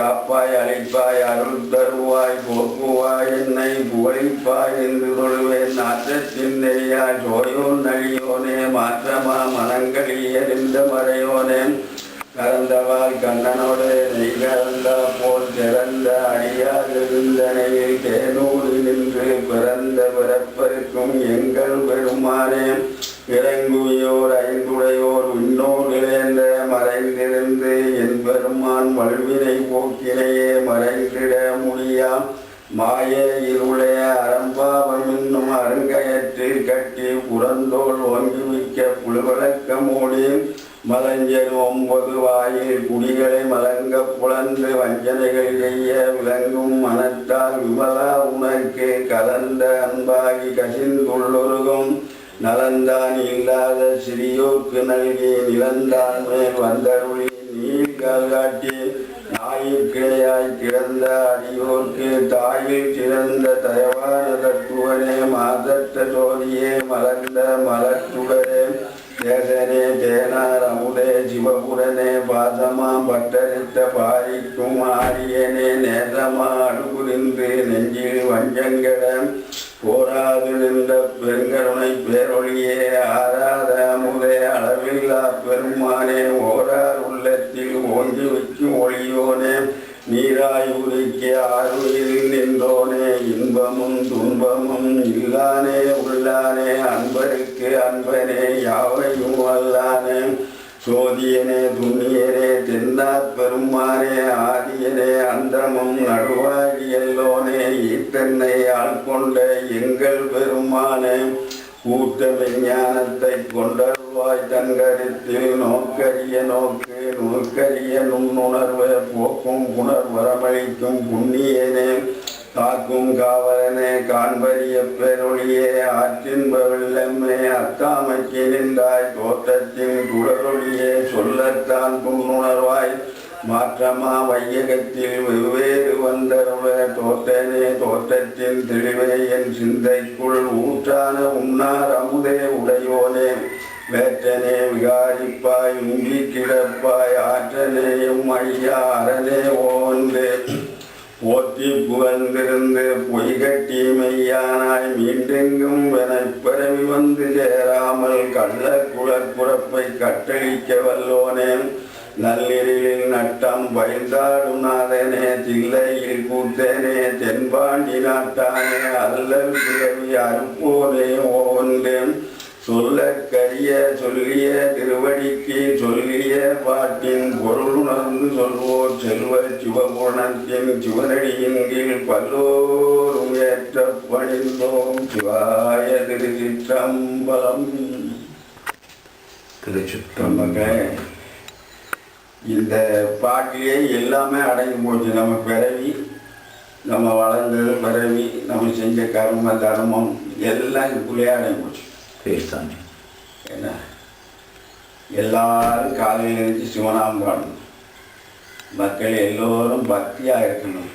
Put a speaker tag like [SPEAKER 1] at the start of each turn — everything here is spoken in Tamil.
[SPEAKER 1] காப்பாய் அழைப்பாய் அருள் தருவாய் போக்குவாய் என்னை புகழிப்பாய் என்று தொழுவேன் நாற்றத்தின் நெறியாய் சோயோன் நழியோனே மாற்றமா மனங்களில் எரிந்த மறையோனே கறந்தவாய் கண்ணனோடு நெய் கறந்தா போல் திறந்த அடியார் இருந்தனையில் தேனூரில் நின்று பிறந்த பிறப்பருக்கும் எங்கள் பெருமானே இறங்குயோர் ஐந்துடையோர் விண்ணோர் இழந்த மறைந்திருந்து என் பெருமான் வல்வினை போக்கினையே மறைந்திட முடியாம் மாய இருளைய அறம்பாவம் என்னும் அருங்கயற்றில் கட்டி புறந்தோல் ஓங்கிவிக்க புழுவழக்கமோடி மலஞ்சல் 9 வாயில் குடிகளை மலங்க புலந்து வஞ்சனைகள் செய்ய விளங்கும் மனத்தால் விமலா உனக்கு கலந்த அன்பாகி கசிந்துள்ளொருகும் நலந்தான் இல்லாத சிறியோர்க்கு நல்கி நிலந்தான் மேல் வந்தருளி நீர்கால் காட்டி ஞாயிற்கிளையாய் கிடந்த அடியோர்க்கு தாயில் சிறந்த தயவான தத்துவனே மாதற்ற ஜோதியே மலர்ந்த மலர்த்துடரே தேசனே தேனார் அமுதே சிவபுரனே பாசமா பட்டரித்த பாரிக்கும் ஆரியனே நேசமா அடுபுரிந்து நெஞ்சில் வஞ்சங்கட போராது நின்ற பெருங்கருணை பேரொழியே ஆராத அமுதே அளவில்லா பெருமானே ஓரார் உள்ளத்தில் ஓங்கி வைக்கும் ஒளியோனே நீராய் உருக்கி ஆறுயில் நின்றோனே இன்பமும் துன்பமும் இல்லானே உள்ளானே அன்பருக்கு அன்பனே யாவையும் அல்லானே சோதியனே துண்ணியனே தென்னார் பெருமானே ஆதியனே அந்தமும் நடுவாகி எல்லோனே ஈத்தன்னை ஆள்கொண்ட எங்கள் பெருமானே கூட்ட விஞ்ஞானத்தை கொண்டருவாய் தங்கருத்தில் நோக்கரிய நோக்கு நோக்கரிய நுண்ணுணர்வை போக்கும் புனர்வரமளிக்கும் புண்ணியனே காக்கும் காவலனே காண்பரிய பெருளியே ஆற்றின்ப வெள்ளம்மே அத்தாமைக்கு நின்றாய் தோற்றத்தின் குடரொழியே சொல்லத்தான் புண்ணுணர்வாய் மாற்றமா வையகத்தில் வெவ்வேறு வந்தருள தோற்றனே தோற்றத்தின் தெளிவே என் சிந்தைக்குள் ஊற்றான உன்னார் அமுதே உடையோனே வேற்றனே விகாரிப்பாய் உங்கி கிடப்பாய் ஆற்றனேயும் ஐயா அரணே ஓன்றே போற்றி புகழ்ந்திருந்து பொய்கட்டி மெய்யானாய் மீண்டெங்கும் வெனப்பரவி வந்து சேராமல் கள்ள குளப்புறப்பை கட்டளிக்க வல்லோனே நல்லிரிலில் நட்டம் பயந்தாடும் நாதனே தில்லையில் கூத்தனே தென்பாண்டி நாட்டானே அல்லல் பிறவி அறுப்போனே ஓன்றேன் சொல்லற்கரிய சொல்லிய திருவடிக்கு சொல்லிய பாட்டின் பொருள் உணர்ந்து சொல்வோர் செல்வ சிவகுணத்தின் சிவனடியின் கீழ் பல்லோரும் ஏற்ற பணிந்தோம் சிவாய திருச்சிற்றம்பலம். திருச்சிற்றம்பலம் இந்த பாட்டிலே எல்லாமே அடங்கி போச்சு. நம்ம பிறவி, நம்ம வளர்ந்தது பிறவி, நம்ம செஞ்ச கர்ம தர்மம் எல்லாம் இதுக்குள்ளேயே அடங்கி போச்சு.
[SPEAKER 2] பேசாமி
[SPEAKER 1] என்ன எல்லாரும் காலையில் எழுந்து சிவனாம் பாடணும், மக்கள் எல்லோரும் பக்தியாக இருக்கணும்.